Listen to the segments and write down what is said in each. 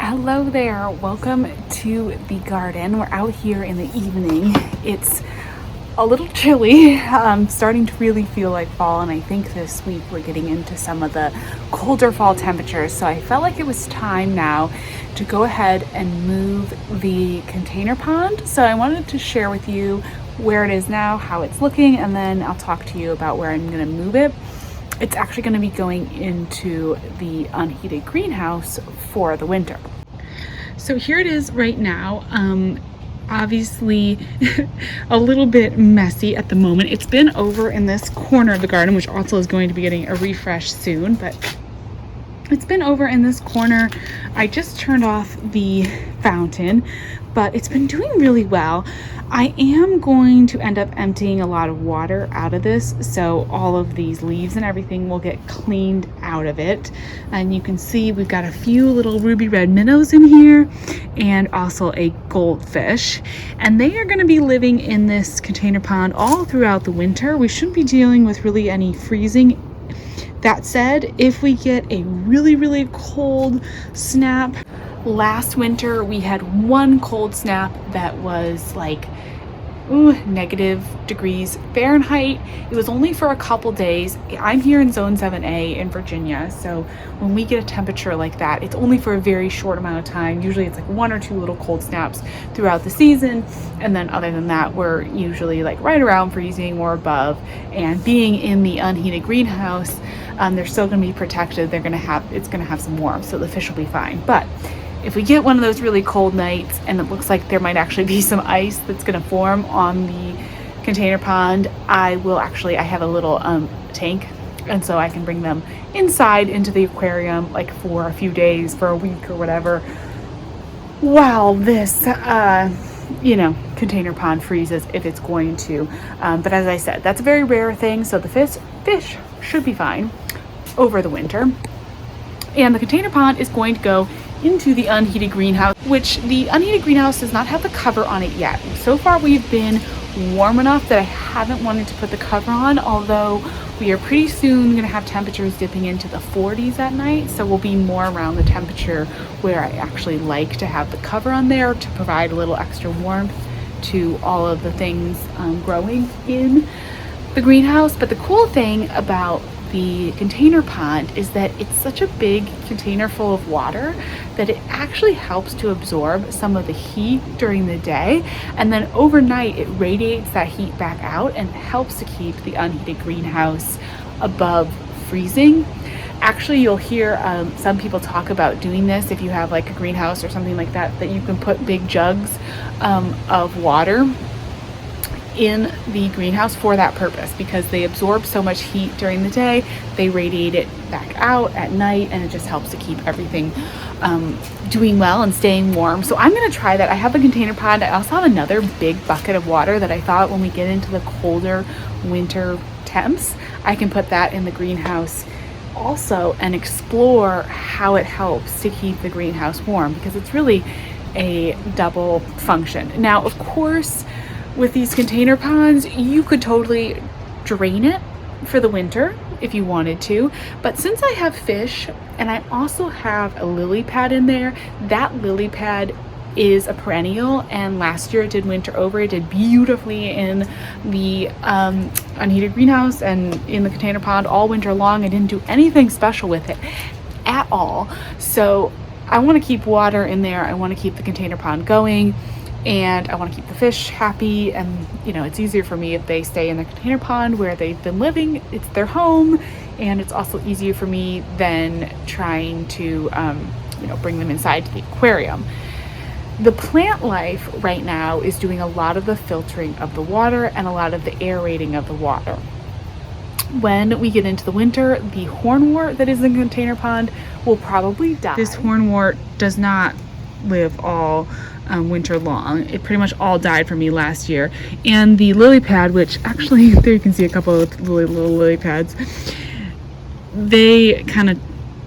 Hello there, welcome to the garden. We're out here in the evening. It's a little chilly, starting to really feel like fall, and I think this week we're getting into some of the colder fall temperatures, so I felt like it was time now to go ahead and move the container pond. So I wanted to share with you where it is now, how it's looking, and then I'll talk to you about where I'm going to move it. It's actually going to be going into the unheated greenhouse for the winter. So here it is right now. Obviously a little bit messy at the moment. It's been over in this corner of the garden, which also is going to be getting a refresh soon, but it's been over in this corner. I just turned off the fountain, but it's been doing really well. I am going to end up emptying a lot of water out of this, so all of these leaves and everything will get cleaned out of it. And you can see we've got a few little ruby red minnows in here and also a goldfish, and they are going to be living in this container pond all throughout the winter. We shouldn't be dealing with really any freezing. That said, if we get a really cold snap, last winter we had one cold snap that was like negative degrees Fahrenheit. It was only for a couple days. I'm here in zone 7A in Virginia, so when we get a temperature like that, it's only for a very short amount of time. Usually it's like one or two little cold snaps throughout the season, and then other than that we're usually like right around freezing or above. And being in the unheated greenhouse, they're still going to be protected. It's going to have some warmth, so the fish will be fine. But if we get one of those really cold nights and it looks like there might actually be some ice that's going to form on the container pond, I have a little tank, and so I can bring them inside into the aquarium like for a few days, for a week or whatever, while this container pond freezes, if it's going to. But as I said, that's a very rare thing, so the fish should be fine over the winter. And the container pond is going to go into the unheated greenhouse, which the unheated greenhouse does not have the cover on it yet. So far we've been warm enough that I haven't wanted to put the cover on, although we are pretty soon going to have temperatures dipping into the 40s at night, so we'll be more around the temperature where I actually like to have the cover on there to provide a little extra warmth to all of the things growing in the greenhouse. But the cool thing about the container pond is that it's such a big container full of water that it actually helps to absorb some of the heat during the day, and then overnight it radiates that heat back out and helps to keep the unheated greenhouse above freezing. Actually, you'll hear some people talk about doing this if you have like a greenhouse or something like that you can put big jugs of water in the greenhouse for that purpose, because they absorb so much heat during the day, they radiate it back out at night, and it just helps to keep everything doing well and staying warm. So I'm going to try that. I have a container pond. I also have another big bucket of water that I thought when we get into the colder winter temps, I can put that in the greenhouse also and explore how it helps to keep the greenhouse warm, because it's really a double function. Now, of course, with these container ponds, you could totally drain it for the winter if you wanted to, but since I have fish and I also have a lily pad in there, that lily pad is a perennial, and last year it did winter over. It did beautifully in the unheated greenhouse and in the container pond all winter long. I didn't do anything special with it at all, so I want to keep water in there. I want to keep the container pond going, and I want to keep the fish happy. And it's easier for me if they stay in the container pond where they've been living. It's their home, and it's also easier for me than trying to bring them inside to the aquarium. The plant life right now is doing a lot of the filtering of the water and a lot of the aerating of the water. When we get into the winter, the hornwort that is in the container pond will probably die. This hornwort does not live all winter long. It pretty much all died for me last year. And the lily pad, which actually there you can see a couple of little lily pads, they kind of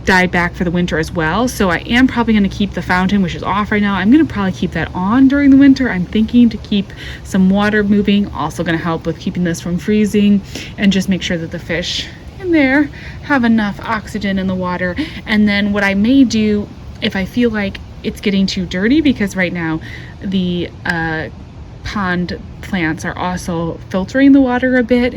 died back for the winter as well. So I am probably going to keep the fountain, which is off right now. I'm going to probably keep that on during the winter. I'm thinking to keep some water moving, also going to help with keeping this from freezing, and just make sure that the fish in there have enough oxygen in the water. And then what I may do, if I feel like it's getting too dirty, because right now the pond plants are also filtering the water a bit.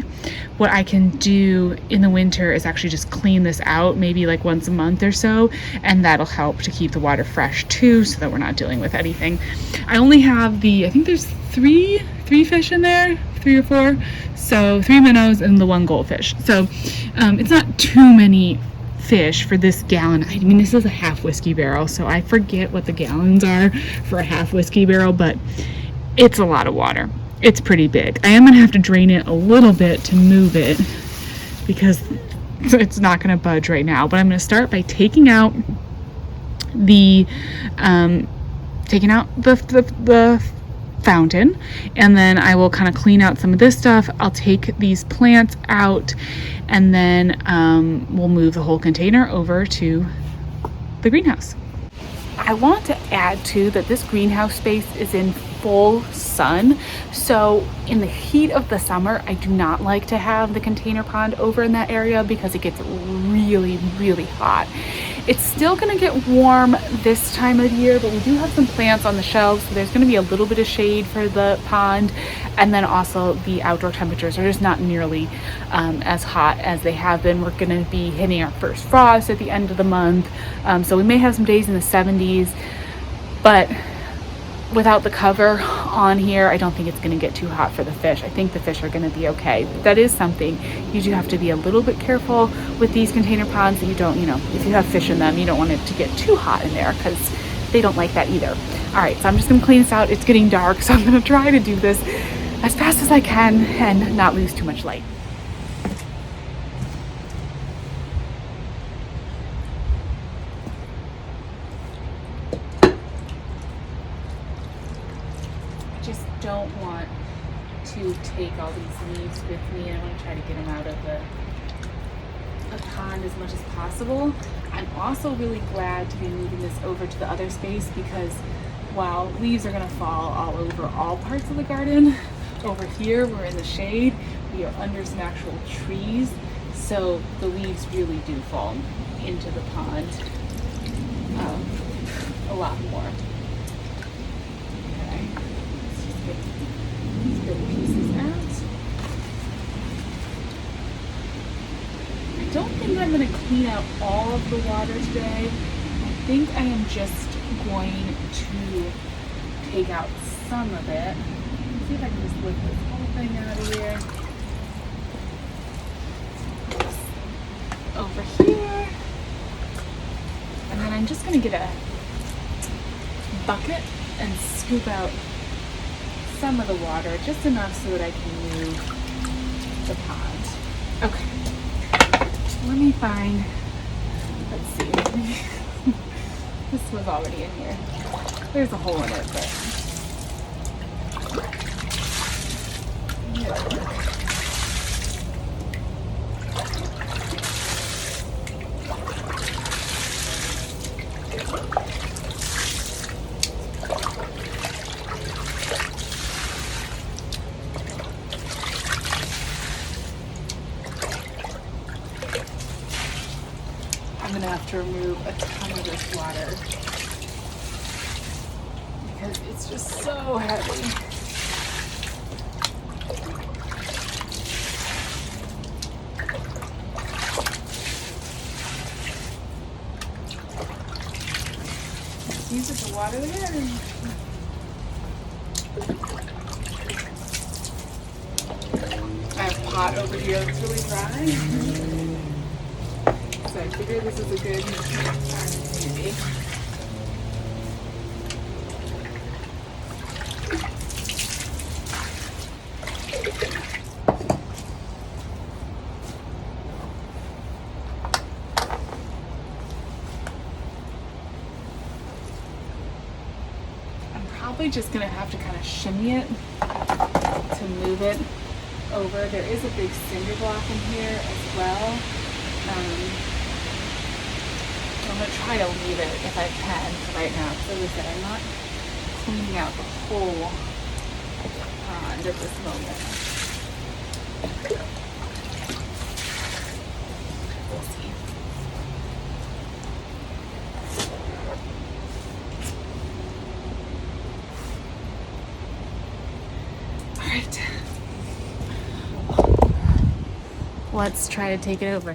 What I can do in the winter is actually just clean this out, maybe like once a month or so, and that'll help to keep the water fresh too, so that we're not dealing with anything. I only have I think there's three fish in there, 3 or 4. So 3 minnows and the 1 goldfish. So it's not too many fish for this gallon. I mean, this is a half whiskey barrel, so I forget what the gallons are for a half whiskey barrel, but it's a lot of water. It's pretty big. I am gonna have to drain it a little bit to move it, because it's not gonna budge right now. But I'm gonna start by taking out the fountain, and then I will kind of clean out some of this stuff. I'll take these plants out, and then we'll move the whole container over to the greenhouse. I want to add too that this greenhouse space is in full sun, so in the heat of the summer I do not like to have the container pond over in that area, because it gets really hot. It's still going to get warm this time of year, but we do have some plants on the shelves, so there's going to be a little bit of shade for the pond, and then also the outdoor temperatures are just not nearly as hot as they have been. We're going to be hitting our first frost at the end of the month, so we may have some days in the 70s, but without the cover on here, I don't think it's going to get too hot for the fish. I think the fish are going to be okay. That is something you do have to be a little bit careful with these container ponds, that you don't, if you have fish in them, you don't want it to get too hot in there, because they don't like that either. All right, so I'm just going to clean this out. It's getting dark, so I'm going to try to do this as fast as I can and not lose too much light. Don't want to take all these leaves with me. I want to try to get them out of the pond as much as possible. I'm also really glad to be moving this over to the other space, because while leaves are going to fall all over all parts of the garden, over here we're in the shade, we are under some actual trees, so the leaves really do fall into the pond a lot more. These big pieces out. I don't think I'm going to clean out all of the water today. I think I am just going to take out some of it. Let's see if I can just lift this whole thing out of here. Over here. And then I'm just going to get a bucket and scoop out some of the water, just enough so that I can move the pond. Okay, let me find, let's see, this was already in here. There's a hole in it, but yeah. I'm gonna have to remove a ton of this water because it's just so heavy. Use it to water the garden. I have a pot over here that's really dry. So I figure this is a good opportunity. I'm probably just going to have to kind of shimmy it to move it over. There is a big cinder block in here as well. I'm going to try to leave it if I can for right now. So as I said, I'm not cleaning out the whole pond at this moment. We'll see. let's try to take it over.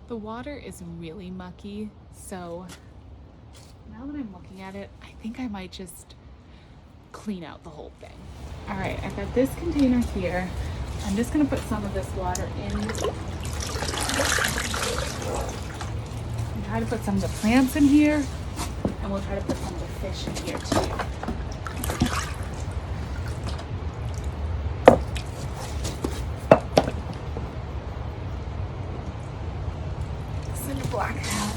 The water is really mucky, so now that I'm looking at it, I think I might just clean out the whole thing. All right, I've got this container here. I'm just gonna put some of this water in and try to put some of the plants in here, and we'll try to put some of the fish in here too. Black hat.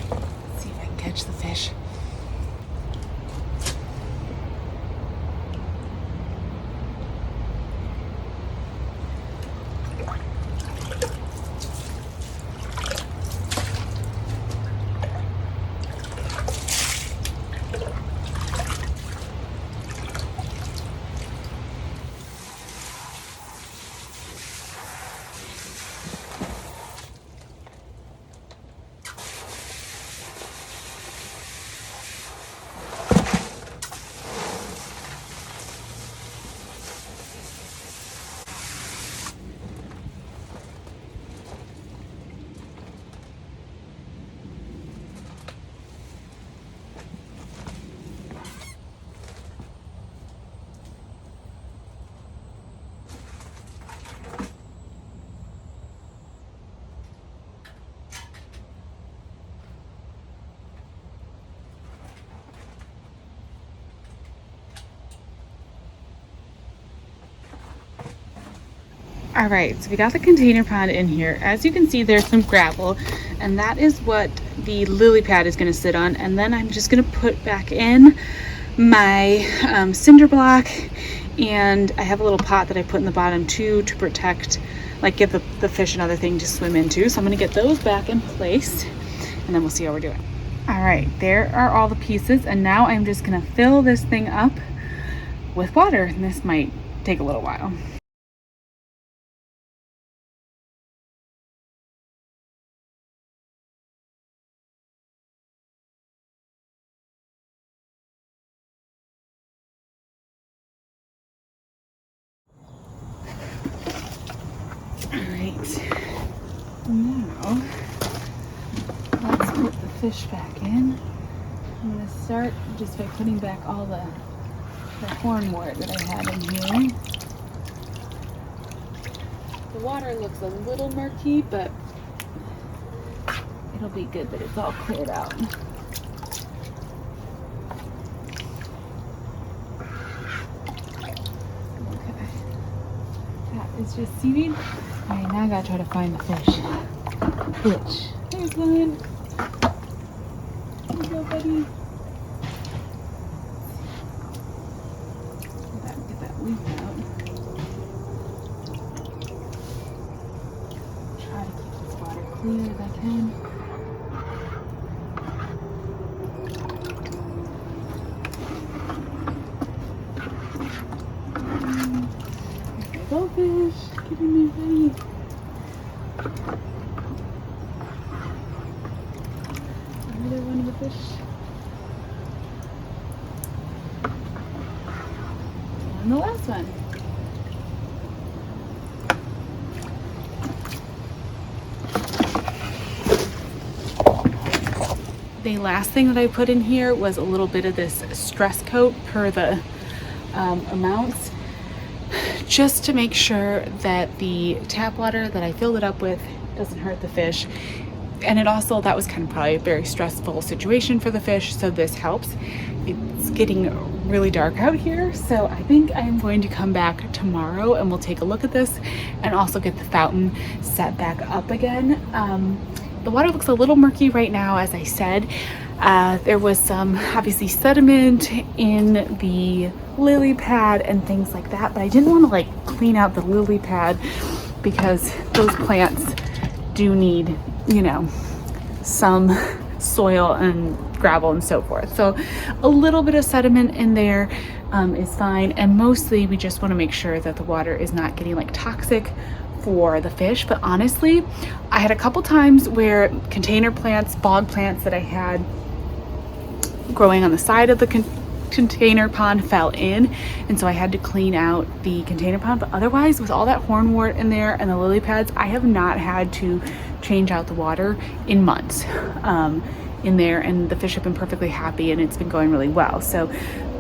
Let's see if I can catch the fish. All right, so we got the container pond in here. As you can see, there's some gravel, and that is what the lily pad is gonna sit on. And then I'm just gonna put back in my cinder block, and I have a little pot that I put in the bottom too to protect, like give the fish another thing to swim into. So I'm gonna get those back in place, and then we'll see how we're doing. All right, there are all the pieces, and now I'm just gonna fill this thing up with water, and this might take a little while. Now, let's put the fish back in. I'm going to start just by putting back all the hornwort that I had in here. The water looks a little murky, but it'll be good that it's all cleared out. Okay. That is just seaweed. All right, now I gotta try to find the fish. There's one. There you go, buddy. Get that leaf out. Try to keep this water clear as I can. Go fish, get in there, buddy. Another one of the fish. And the last one. The last thing that I put in here was a little bit of this stress coat per the amounts, just to make sure that the tap water that I filled it up with doesn't hurt the fish. And it also, that was kind of probably a very stressful situation for the fish, so this helps. It's getting really dark out here, so I think I am going to come back tomorrow and we'll take a look at this and also get the fountain set back up again. The water looks a little murky right now, as I said. There was some obviously sediment in the lily pad and things like that, but I didn't want to like clean out the lily pad because those plants do need, you know, some soil and gravel and so forth. So a little bit of sediment in there is fine. And mostly we just want to make sure that the water is not getting like toxic for the fish. But honestly, I had a couple times where container plants, bog plants that I had growing on the side of the container pond fell in, and so I had to clean out the container pond. But otherwise, with all that hornwort in there and the lily pads, I have not had to change out the water in months in there, and the fish have been perfectly happy, and it's been going really well. So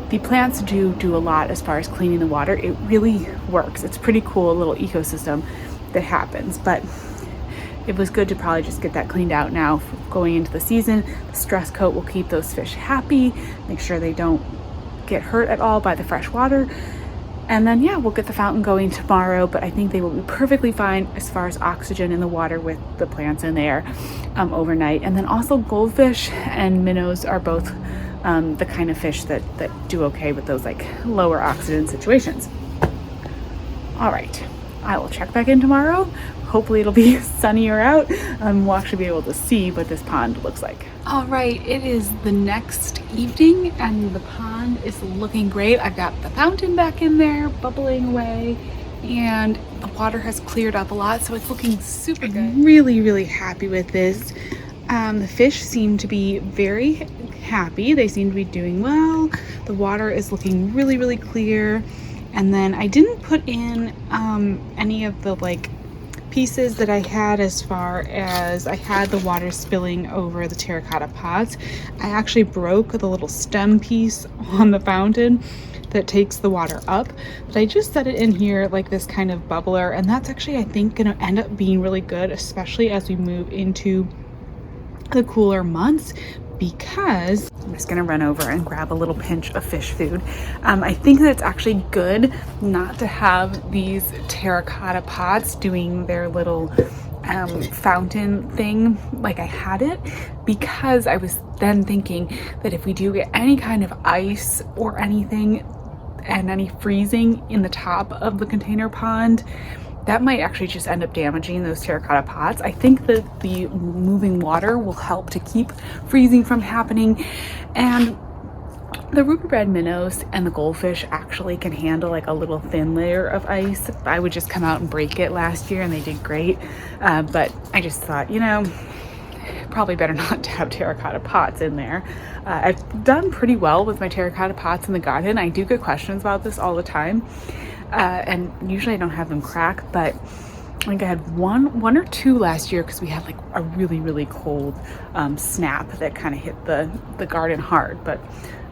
the plants do a lot as far as cleaning the water. It really works. It's pretty cool little ecosystem that happens. But it was good to probably just get that cleaned out now going into the season. The stress coat will keep those fish happy, make sure they don't get hurt at all by the fresh water. And then, yeah, we'll get the fountain going tomorrow, but I think they will be perfectly fine as far as oxygen in the water with the plants in there overnight. And then also goldfish and minnows are both the kind of fish that do okay with those like lower oxygen situations. All right, I will check back in tomorrow. Hopefully it'll be sunnier out. We'll actually be able to see what this pond looks like. All right, it is the next evening and the pond is looking great. I've got the fountain back in there bubbling away, and the water has cleared up a lot, so it's looking super good. Really, really happy with this. The fish seem to be very happy. They seem to be doing well. The water is looking really, really clear. And then I didn't put in any of the like pieces that I had as far as I had the water spilling over the terracotta pots. I actually broke the little stem piece on the fountain that takes the water up, but I just set it in here like this kind of bubbler, and that's actually, I think, gonna end up being really good, especially as we move into the cooler months, because I'm just gonna run over and grab a little pinch of fish food. I think that it's actually good not to have these terracotta pots doing their little fountain thing like I had it, because I was then thinking that if we do get any kind of ice or anything and any freezing in the top of the container pond, that might actually just end up damaging those terracotta pots. I think that the moving water will help to keep freezing from happening. And the ruby red minnows and the goldfish actually can handle like a little thin layer of ice. I would just come out and break it last year and they did great. But I just thought, you know, probably better not to have terracotta pots in there. I've done pretty well with my terracotta pots in the garden. I do get questions about this all the time. And usually I don't have them crack, but I think I had one or two last year because we had like a really, really cold snap that kind of hit the garden hard. But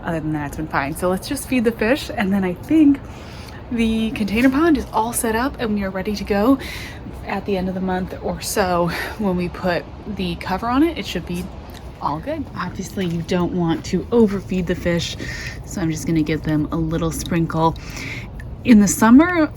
other than that, it's been fine. So let's just feed the fish, and then I think the container pond is all set up and we are ready to go at the end of the month or so. When we put the cover on it, it should be all good. Obviously you don't want to overfeed the fish, so I'm just gonna give them a little sprinkle. In the summer,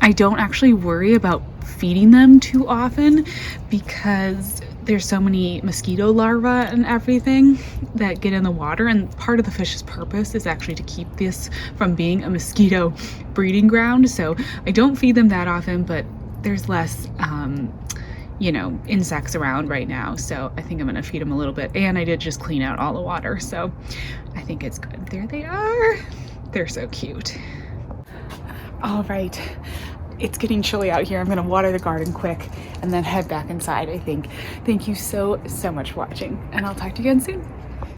I don't actually worry about feeding them too often because there's so many mosquito larvae and everything that get in the water, and part of the fish's purpose is actually to keep this from being a mosquito breeding ground. So I don't feed them that often, but there's less you know, insects around right now, so I think I'm gonna feed them a little bit. And I did just clean out all the water, so I think it's good. There they are. They're so cute. All right, it's getting chilly out here. I'm gonna water the garden quick and then head back inside, I think. Thank you so much for watching, and I'll talk to you again soon.